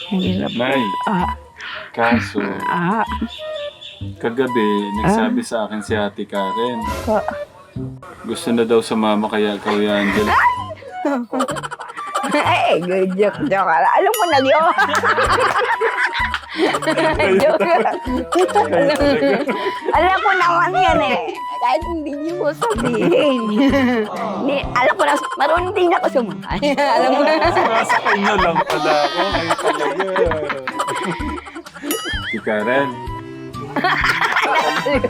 Hirap. Nay, Ah, kaso, ah, kagabi, nagsabi sa akin si Ate Karen. ko. Gusto na daw sumama kaya Kuya Angel. Ay, good joke. Alam mo na yun. Joke lang. Alam ko naman yan eh. Kahit hindi niyo ko sabihin. Alam ko na, marunong din ako sumakay. Alam mo na. Sumasakay na lang pala ako. Kayo talaga. Ate Karen. Bakit?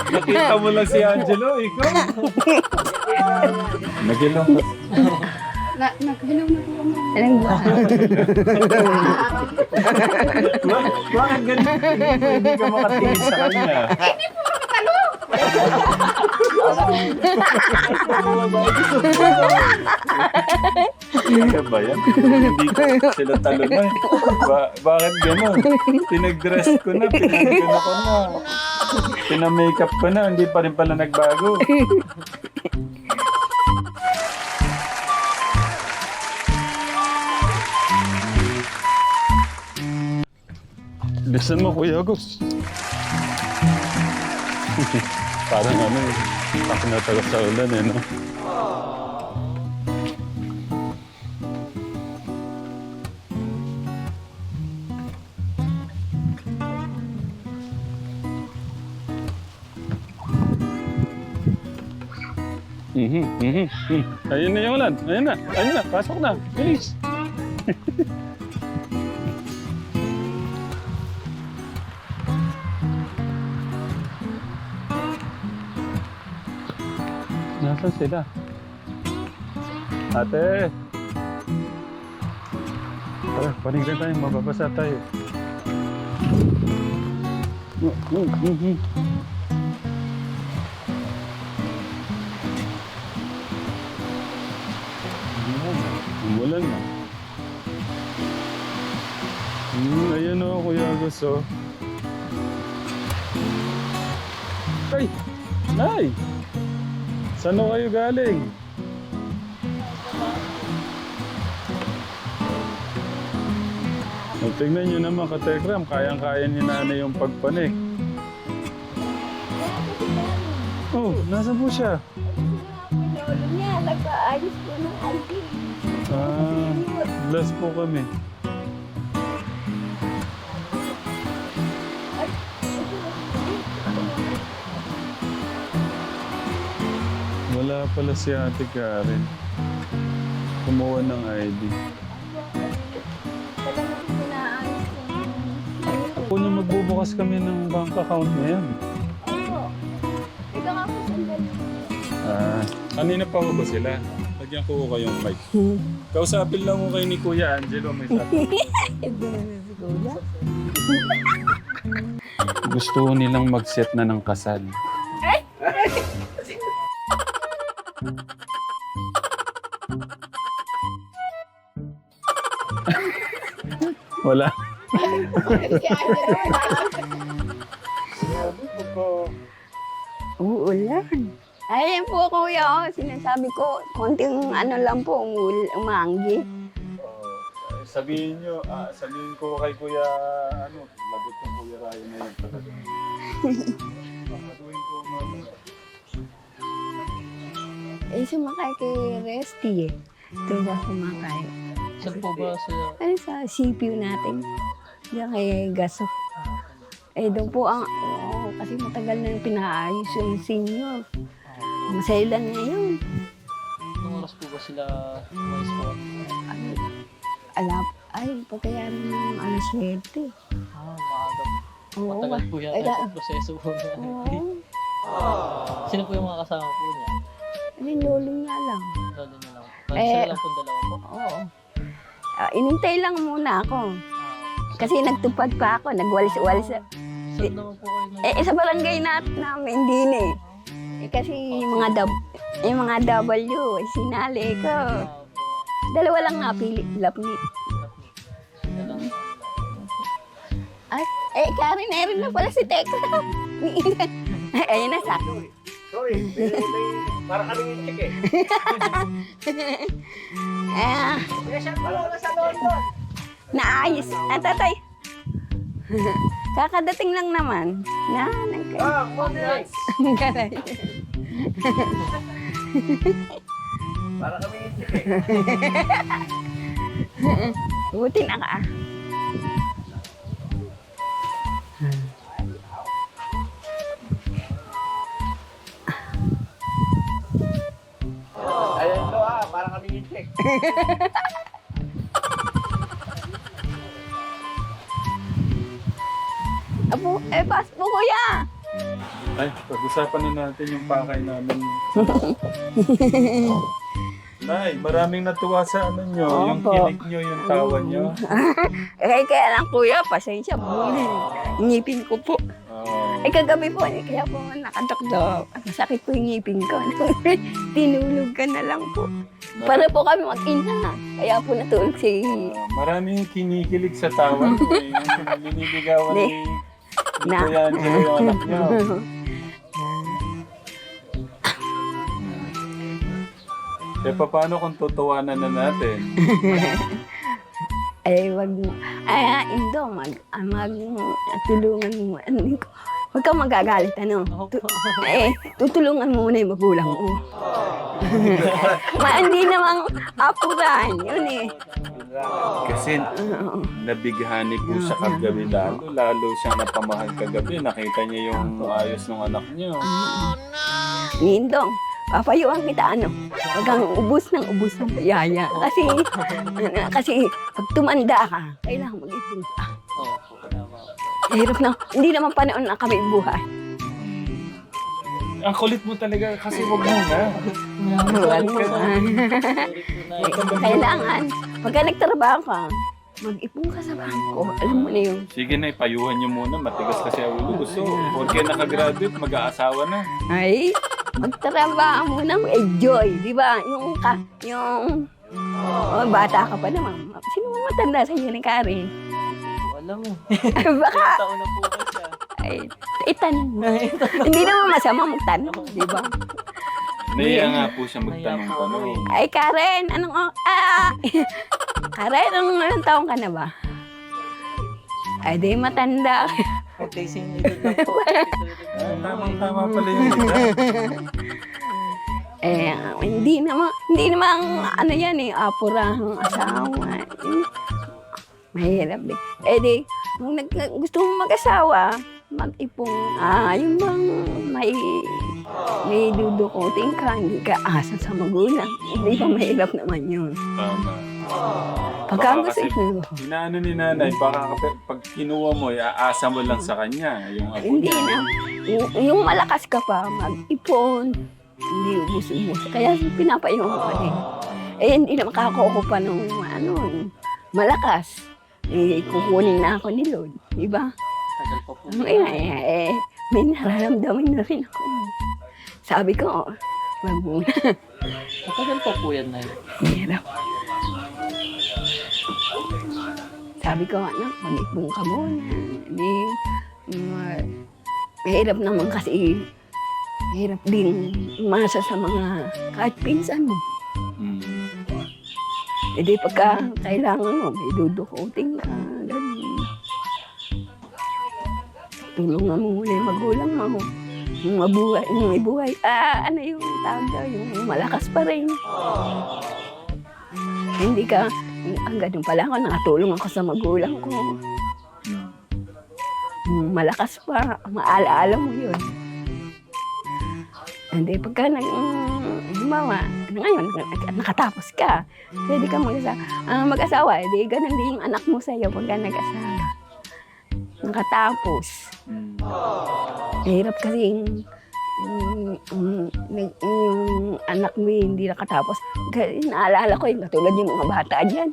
Nakita mo lang si Angelo, ikaw. Nagilong ka. Naghilaw na po ako. Anong buwan? Bakit ganun? Hindi ka makatingin sa kanya. Kaya ba yan? Hindi ko sila talunay. Bakit gano'n? Pinag-dress ko na, pinag-gano ko na. Pina-makeup ko na, hindi pa rin pala nagbago. Bilisan mo, Kuya Agus. Parang ano eh. Ako natagas sa ulan eh, no? Ayun na yung ulan. Ayun na. Pasok na. Bilis. Nasaan sila? Ate! Tara, paninggan tayo. Mababasa tayo. Umulan na. Ayan o, Kuya Agus o. Ay! Nay! Saan o kayo galing? Tignan nyo naman, Katekram, kayang-kaya ni nanay yung pagpanik. Oh, nasa po siya? Niya, nagpaayos ko ng auntie. Bless po kami. Wala pala si Ate Karen. Kumuha ng ID. Ako na magbubukas kami ng bank account ngayon. Ikaw nga po sandali. Kanina pa ba sila? Lagyan ko kayong mic. Kausapin lang ko kayo ni Kuya Angelo. May sabi. Gusto nilang mag-set na ng kasal. Wala. Uulan. Ayan po kuya, oh. Sinasabi ko, konting ano lang po, umanggi. Sabihin ko kay Kuya, lagot ng Kuya Ryan na yun talaga. Sabihin ko, Sumakay kay Resty eh. Doon siya sumakay. Saan po ba sila? Ano sa CPU natin? Diyan kay Gaso. Doon po kasi matagal na yung pinaayos yung senior. Masailan ngayon. Anong oras po ba sila umalis po? Pagkayaran ng alas 7. Maaga. Oo. Matagal po yan. Ang proseso po niya. Sino po yung mga kasama po niya? Lolo niya lang. Lalo niya lang. Sila lang po dalawa po. Oo. Inintay lang muna ako. Kasi nagtupad pa ako, nagwalis-walis. Saan naman po kayo Sa barangay namin din eh. Kasi yung mga W, sinali ko. Dalawa lang napili, lapni. Karen, meron na pala si Tekla. Ayun na, sakto. Sorry, para kaming chick eh. Ah, Pinasal ko lang sa London. Naayos. Tatay. Kakadating lang naman. Congrats! Garay. Para kami yung Buti na ka. Ayan to para kami yung check. Apo, pass po kuya. Ay, pag-usapan na natin yung pakay namin. Nay, maraming natuwa sa ano nyo. Yung Opo. kilig nyo, yung tawa nyo. Kaya lang kuya, pasensya po. Ngipin ko po. Ah, Kagabi po, kaya po nakadokdok. Masakit po yung ngipin ko. Tinulog ka na lang po. Para po kami mag-ina. Kaya po natulog si... maraming kinikilig sa tawa nyo. Yung liniligawan ni Na. Kuya Angelo yung anak nyo. Eh, paano kung tutuwanan na natin? Wag mo. Indo, tulungan mo. Huwag kang magagalit, ano? Tutulungan mo muna yung magulang mo. Hindi namang apurahan yun eh. Kasi nabighani po siya kagabi lalo siyang napamahal kagabi. Nakita niya yung ayos ng anak niyo. Nindong, papayuan kita ano. Huwag kang ubus ng payaya. Kasi pag tumanda ka, kailangan mag-ipon ka. Opo, tama po. Hirap na, hindi naman panahon na kami buhay. Ang kulit mo talaga kasi wag mo na. Wag mo. Sorry po, Nay. Kailangan, pagka nagtrabaho ka, mag-ipon ka sa bangko. Alam mo na yun. Sige na, ipayuhan niyo muna. Matigas kasi ang ulo. Gusto, porque nakagraduate, mag-aasawa na. Ay, magtrabaho mo na, enjoy. Di ba? Bata ka pa naman. Sino mo matanda sa iyo ni Karen? Alam mo. Baka, Ilang taon na po ba siya? itanong mo. Hindi naman masama magtanong, di ba? Naiya nga po siya magtanong-tanong. Ay, Karen, Karen, anong taong ka na ba? Ay, di matanda. Pag-tasing nito lang po. Tamang-tama pala yung ita. Hindi naman, ano yan eh, apurahang asawa. Mahirap din. Di, kung gusto mong mag-asawa, mag-ipong, yung bang may dudukutin ka, hindi ka asa sa magulang. Hindi ba mahirap naman yun? Tama. Pagka Baka kasi inaano ni nanay, baka pag kinuha mo, aasa mo lang sa kanya. Yung apo hindi niya. na. Yung malakas ka pa, mag-ipon, hindi ubus-ubus. Kaya pinapayong ko din. Hindi na makakauko pa ng malakas. Kukunin na ako ni Lord. Diba? Tagal pa po. May nararamdaman na rin ako. Sabi ko, wag muna. Matagal pa po yan, Nay. Hirap. Sabi ko, anak, mag-ipon ka muna. Mahirap naman kasi, mahirap din umasa sa mga kahit pinsan mo. Di pagka kailangan mo, may dudukutin ka. Ganun. Tulungan mo muna yung magulang mo. Yung may buhay. Ano yung tawag daw, yung malakas pa rin. Hindi ka, ganun pala ako, nakatulong ako sa magulang ko. Malakas pa, maalaala mo yun. Hindi, pagka gumawa, ngayon, nakatapos ka, pwede ka mag-asawa. Hindi, ganun din yung anak mo sa'yo pagka nag-asawa. Nakatapos. Hirap kasi yung anak mo hindi nakatapos. Kasi naalala ko yung katulad yung mga bata dyan.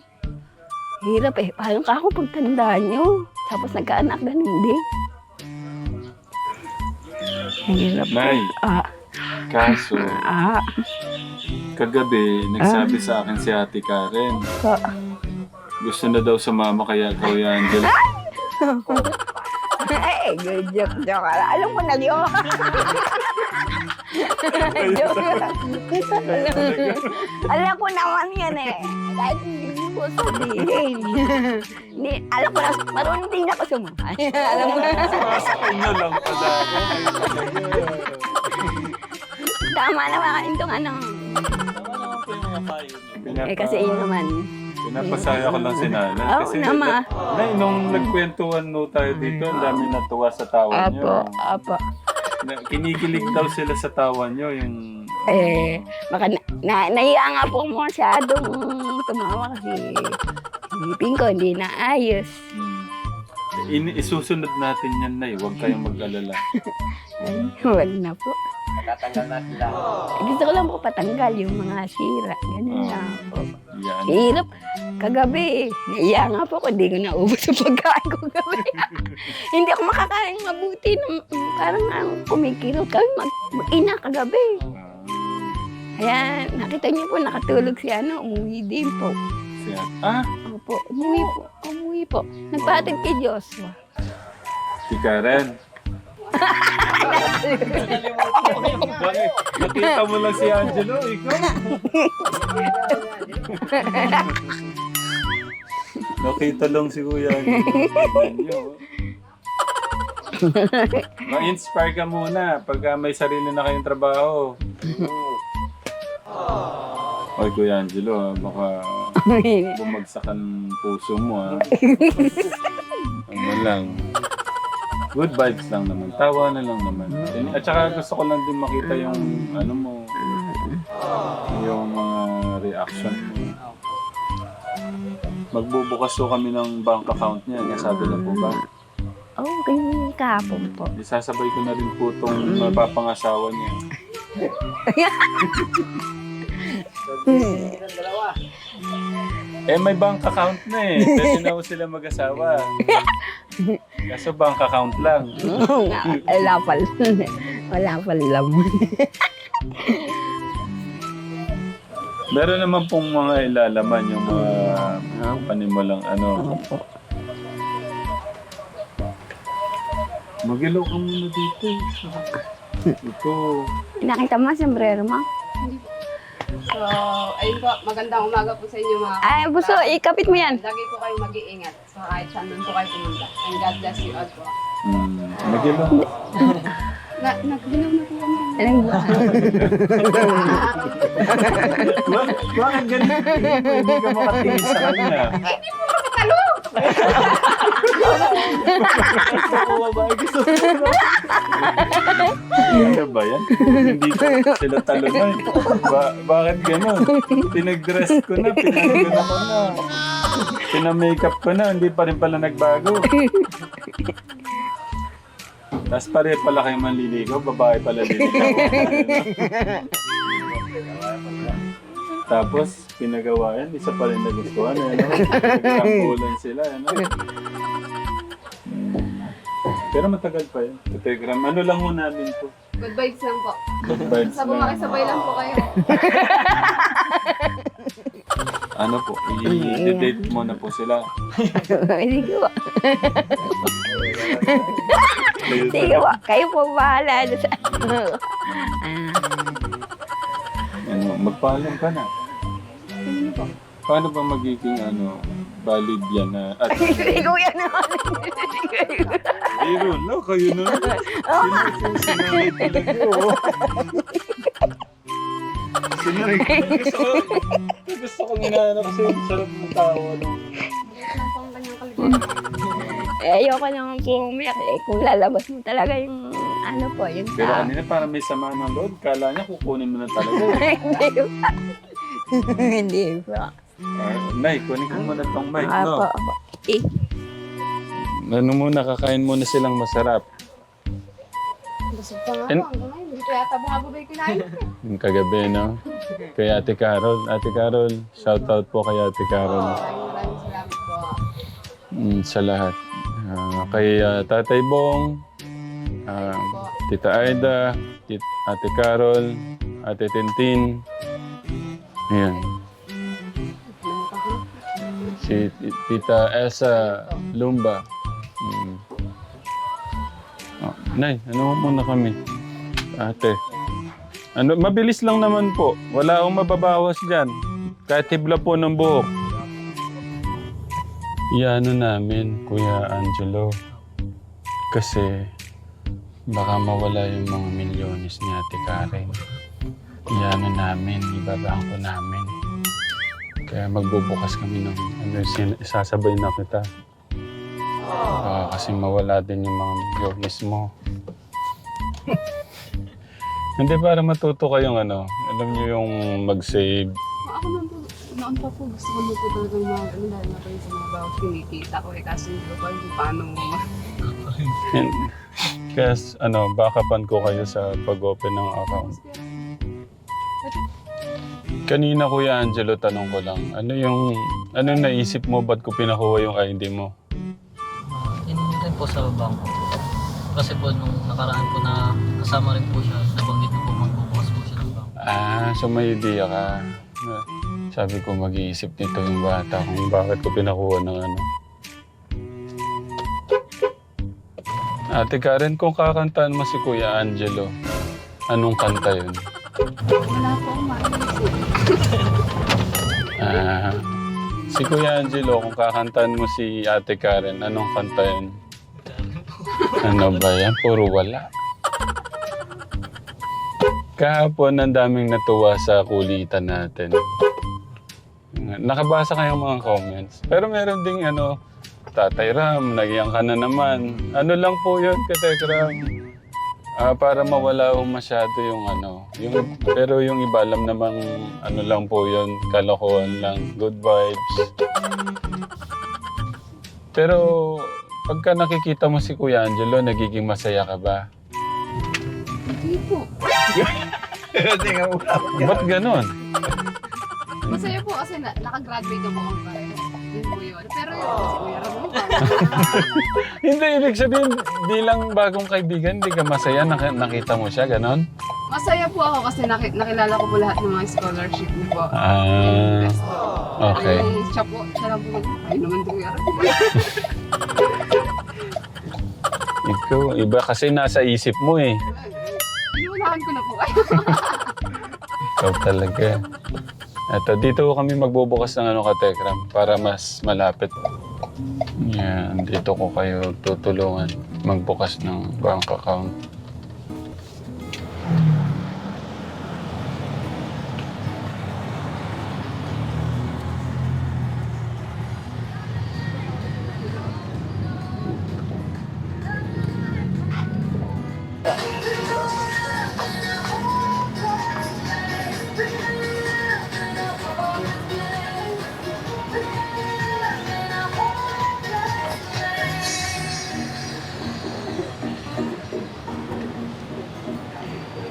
Hirap eh. Parang kako pagtanda nyo. Tapos nagkaanak na hindi. Hirap. Nay, kaso, kagabi, nagsabi sa akin si Ate Karen. Gusto na daw sa mama kaya Kuya Angelo. Good joke. Alam mo na yun. Joke lang. Alam ko naman yan eh. Kahit hindi mo po sabihin. Alam ko na, marunong din ako sumakay. Alam mo na. Sumasakay nyo lang pala. Tama naman itong ano. Tama naman po yung mga payo niyo. Kasi yun naman. Pinapasaya ko lang si Nanay. Oo Kasi naman. Nay, nung nagkwentuhan no tayo dito, ang dami natuwa sa tawa Apo, nyo. apo. Kinikilig daw sila sa tawa nyo. Yung... Baka nahiya nga po masyadong tumawa kasi isipin ko hindi na ayos. Isusunod natin yan, Nay. Huwag kayong mag-alala. Ay, wag na po. Natatanggal na sila. Gusto ko lang po patanggal yung mga sira. Ganun lang po. Yan. Hirap. Kagabi, naiya nga po ko, hindi ko naubos yung pagkain ko gabi. Hindi ako makakain mabuti. Parang kumikirot kami mag-ina kagabi. Kaya nakita niyo po, nakatulog si umuwi din po. Opo, umuwi po. Nagpatid kay Joshua. Si Karen. Bakit? Nakita mo lang si Angelo, ikaw. Nakita lang si Kuya Angelo. Ma-inspire ka muna pagka may sarili na kayong trabaho. Oy, Kuya Angelo, baka bumagsak ang puso mo, ha? Ano lang. Good vibes lang naman. Tawa na lang naman. At saka gusto ko lang din makita yung ano mo, yung mga reaction mo. Magbubukas so kami ng bank account niya. Nasabi na po ba? Okay, kahapon po. Isasabay ko na rin po itong mapapangasawa niya. May bank account na eh. Kasi na sila mag-asawa. Kaso bank account lang. Oo nga, wala pala laman. Meron naman pong mga ilalaman yung mga panimulang ano. Opo. Magilaw ka muna dito. Ito. Nakita mo, sombrero mo? So, ayun po, magandang umaga po sa inyo mga Ay, buso, ikapit mo yan. Lagi po kayong mag-iingat. So, kahit saan doon po kayo pumunta. And God bless you all po. Magilaw. Nagbilaw na po kami. Alam mo. Bakit ganun? Hindi ka makatingin sa kanya. Ano ba yan? Hindi ko sila talunay. Bakit ganun? Pinag-dress ko na, pinag-gana ko na. Pina-makeup ko na, hindi pa rin pala nagbago. Tapos pare pala kayo manliligaw, babae pala liligaw. Tapos, pinagawa yan, isa pa rin nagustuhan. Nagkampulan sila. Pero matagal pa yun. Telegram. Ano lang mo namin po? Good vibes lang po. Good vibes Sa lang. bumakisabay lang po kayo. Ano po, i-date mo na po sila. Hindi ko. Sige po, kayo po bahala. Ano, magpaalam ka na. Paano ba magiging valid yan na... Hindi ko yan naman. Hero na, kayo na. Sinunod talaga, oh. Sinunod. Gusto ko ginana kasi sarap ng tawa nung... Ayoko naman po umiyak kung lalabas mo talaga yung yung Pero kanina parang may sama ng loob. Kala niya kukunin mo na talaga. Hindi pa. Hindi pa. Nay, kunin ko muna tong mic, Apo, no? apo. Ano muna, kakain muna silang masarap. Busog pa nga po. Hanggang ngayon, hindi ko yata bumababay kinain. Yung kagabi, no? Kay Ate Carol. Ate Carol, shout out po kay Ate Carol. Maraming salamat po. Sa lahat. Kay Tatay Bong, Tita Aida, Ate Carol, Ate Tintin. Ayan. Si Tita Elsa Lumba. Nay, ano muna kami? Ate. Mabilis lang naman po. Wala akong mababawas dyan. Kahit hibla po ng buhok. iano namin, Kuya Angelo. Kasi baka mawala yung mga milyones ni Ate Karen. Iano namin, ibabangko namin. Kaya magbubukas kami ng isasabay na kita. Kasi mawala din yung mga milyones mo. Hindi, para matuto kayong ano, alam niyo yung mag-save. Ako noon pa po, gusto ko na po talagang dahil na po yung sa mga bawat kinikita ko kasi hindi ko pa kung paano mo. Kaya backupan ko kayo sa pag-open ng account. Kanina, Kuya Angelo, tanong ko lang, ano naisip mo, ba't ko pinakuha yung ID mo? Yun rin po sa bangko. Kasi po nung nakaraan po na kasama rin po siya, nabanggit na po magbubukas po siya ng bangko. So may idea ka. Sabi ko, mag-iisip nito yung bata kung bakit ko pinakuha ng ano. Ate Karen, kung kakantaan mo si Kuya Angelo, anong kanta yun? Wala po akong maisip. Si Kuya Angelo, kung kakantaan mo si Ate Karen, anong kanta yun? Ano ba yan? Puro wala. Kahapon, ang daming natuwa sa kulitan natin. Nakabasa kayong mga comments. Pero meron ding Tatay Ram, nagyang ka na naman. Ano lang po yun, Katek Ram? Para mawala masyado pero yung iba alam namang lang po yun, kalokohan lang, good vibes. Pero pagka nakikita mo si Kuya Angelo, nagiging masaya ka ba? Hindi po. Ba't ganon? Masaya po kasi nakagraduate na po ako pareho. Yun po yun. Pero yun, si Kuya Ramon pa. Hindi, ibig sabihin, bilang bagong kaibigan, hindi ka masaya, nakita mo siya, ganon? Masaya po ako kasi nakilala ko po lahat ng mga scholarship niyo po. Yes po. Okay. Ay, siya lang po. Ay naman po Kuya Ramon. Ikaw, iba kasi nasa isip mo eh. Inunahan ko na po kayo. Ikaw talaga. Eto, dito kami magbubukas ng Katekram para mas malapit. Yan, dito ko kayo tutulungan magbukas ng bank account.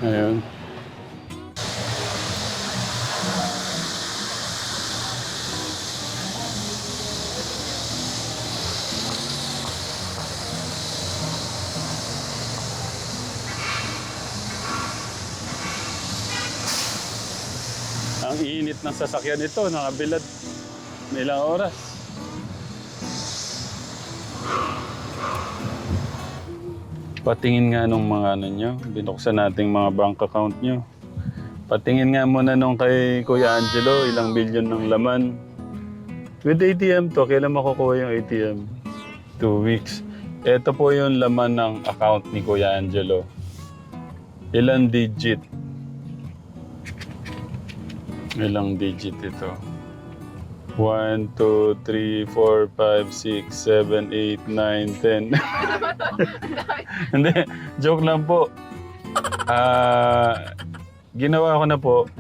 Ayun. Ang init ng sasakyan nito, nakabilad. Ilang oras. Patingin nga nung mga nyo, binuksan nating mga bank account nyo. Patingin nga muna nung kay Kuya Angelo, ilang bilyon ng laman. With ATM to, kailan makukuha yung ATM? 2 weeks. Ito po yung laman ng account ni Kuya Angelo. Ilang digit? Ilang digit ito? 1, 2, 3, 4, 5, 6, 7, 8, 9, 10. Hindi, joke lang po. Ginawa ko na po.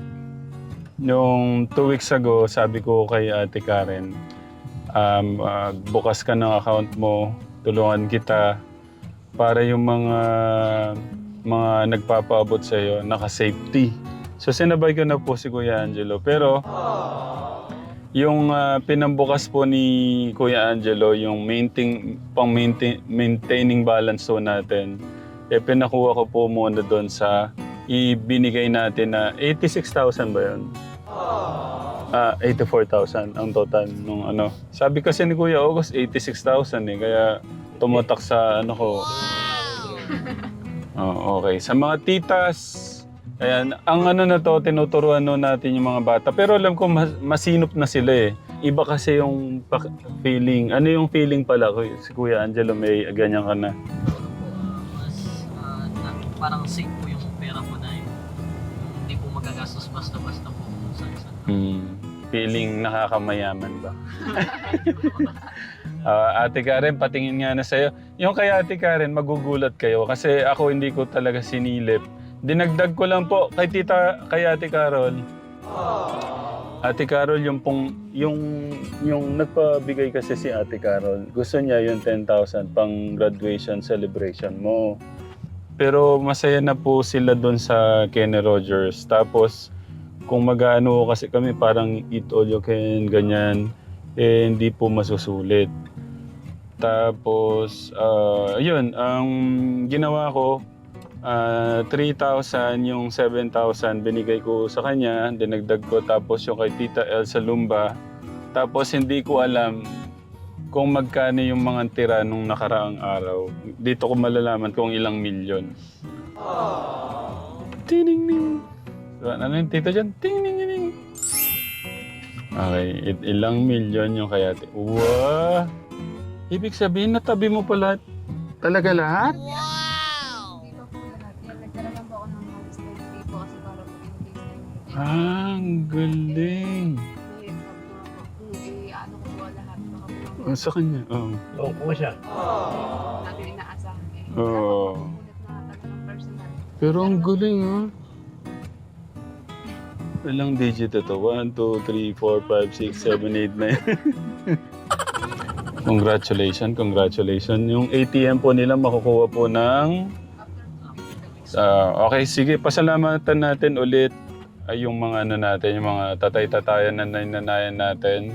Yung 2 weeks ago, sabi ko kay Ate Karen, bukas ka ng account mo, tulungan kita para yung mga nagpapaabot sa iyo naka-safety. So sinabay ko na po si Kuya Angelo. Pero yung pinambukas po ni Kuya Angelo, yung maintaining balance po natin, pinakuha ko po muna doon sa ibinigay natin na 86,000 ba yun? 84,000 ang total nung Sabi kasi ni Kuya August, 86,000 kaya tumatak sa ko. Okay. Sa mga titas, ayan, ang na to, tinuturuan natin yung mga bata. Pero alam ko masinop na sila iba kasi yung feeling. Ano yung feeling pala ko? Si Kuya Angelo may ganyan ka na. Mas parang safe po yung pera po na yun. Hindi po magagastos basta-basta po sa isa. Feeling nakakamayaman ba? Ate Karen, patingin nga na sa'yo. Yung kay Ate Karen, magugulat kayo kasi ako hindi ko talaga sinilip. Dinagdag ko lang po kay Ate Carol. Ate Carol, yung nagpabigay kasi si Ate Carol, gusto niya yung 10,000 pang graduation celebration mo. Pero masaya na po sila doon sa Kenny Rogers. Tapos, kung mag-ano kasi kami parang eat all you can, ganyan, hindi po masusulit. Tapos, yun, ang ginawa ko, 3,000, yung 7,000 binigay ko sa kanya, dinagdag ko, tapos yung kay Tita Elsa Lumba. Tapos hindi ko alam kung magkano yung mga tira nung nakaraang araw. Dito ko malalaman kung ilang milyon. Tining-ning. Ano yung tita dyan? Ting-ning-ning. Okay, ilang milyon yung kay ate. Wow! Ibig sabihin, natabi mo pala talaga lahat? Hindi pa po lahat. Yan, nagdala lang po ako ng house na hindi po kasi para po in case na hindi. Ang galing. Ano ko po lahat. Baka po Sa kanya, oo. Oo po siya. natin inaasahan eh. Oo. Ulit na talagang personal. Pero ang galing, ha? Ilang digit ito? 1, 2, 3, 4, 5, 6, 7, 8, 9. Congratulations. Yung ATM po nila makukuha po ng... okay, sige. Pasalamatan natin ulit yung mga ano natin, yung mga tatay-tatayan na nananayan natin,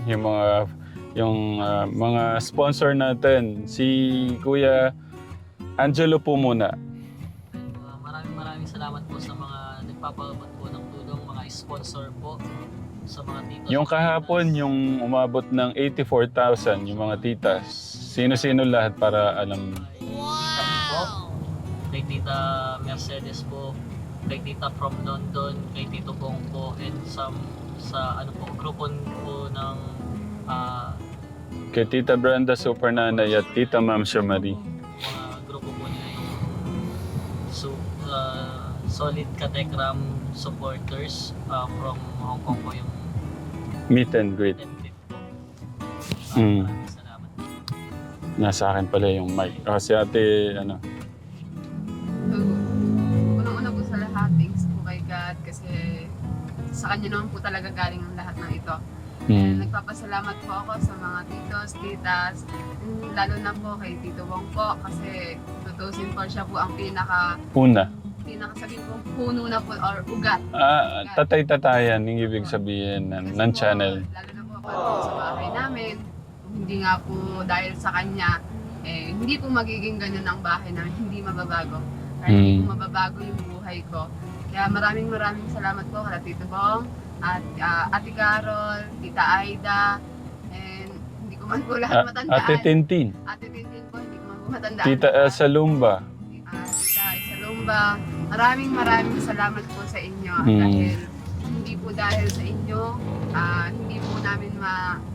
yung mga sponsor natin. Si Kuya Angelo po muna. Maraming salamat po sa mga nagpapabot po ng tulong, mga sponsor po, sa mga titos. Yung kahapon, yung umabot ng 84,000, yung mga titas. Sino-sino lahat para alam? Tita po, kay Tita Mercedes po, kay Tita from London, kay Tito Bong po, and sa ano po, grupo po ng Kay Tita Brenda Super Nanay at Tita Ma'am Shamari. mga grupo po nila yung Solid Katekram supporters from Hong Kong po yung Meet and greet. attended po. Maraming salamat. Nasa akin pala yung mic. Si ate, ano? So, unang-una po sa lahat, thanks po kay God kasi sa kanya naman po talaga galing ang lahat ng ito. And nagpapasalamat po ako sa mga titos, titas, lalo na po kay Tito Bong po kasi tutusin po siya po ang pinakasabihin po puno na po or ugat. Tatay-tatayan, yung ibig sabihin ng Kasi channel. Po, lalo na po ako sa bahay namin, hindi nga po dahil sa kanya, hindi po magiging ganun ang bahay namin, hindi mababago. Kaya hindi po mababago yung buhay ko. Kaya maraming salamat po kay Tito Bong, at Ate Carol, Tita Aida, and hindi ko man po lahat matandaan. Ate Tintin. Ate Tintin po, hindi ko man po matandaan. Tita Elsa Lumba. Tita Elsa Lumba. Maraming salamat po sa inyo dahil hindi po dahil sa inyo, hindi po namin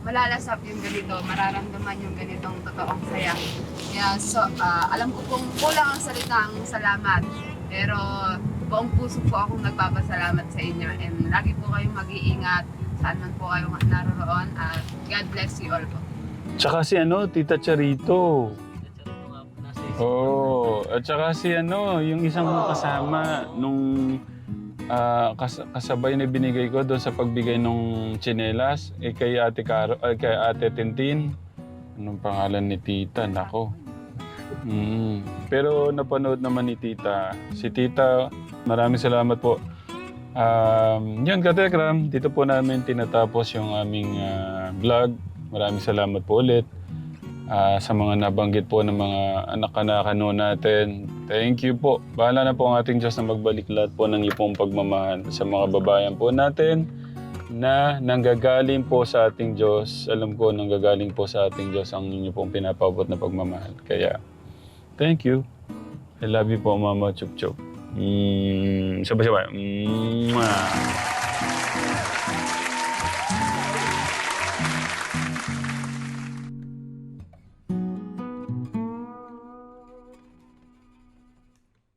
malalasap yung ganito, mararamdaman yung ganitong totoong saya. Kaya alam ko pong kulang ang salitang salamat, pero buong puso po akong nagpapasalamat sa inyo and lagi po kayong mag-iingat saan man po kayo naroroon at God bless you all po. Tsaka si Tita Charito. Oo. At saka si yung isang kasama nung kasabay na binigay ko doon sa pagbigay ng tsinelas kay Ate Caro, kay Ate Tintin. Anong pangalan ni Tita? Nako. Pero napanood naman ni Tita. Si Tita, maraming salamat po. Yun, Katekram, dito po namin tinatapos yung aming vlog. Maraming salamat po ulit. Sa mga nabanggit po ng mga anak-anakano natin. Thank you po. Bahala na po ang ating Diyos na magbalik lahat po ng iyong pagmamahal sa mga babayan po natin na nanggagaling po sa ating Diyos. Alam ko, nanggagaling po sa ating Diyos ang inyo pong pinapabot na pagmamahal. Kaya, thank you. I love you po, Mama Chup Chup. Sabay-sabay.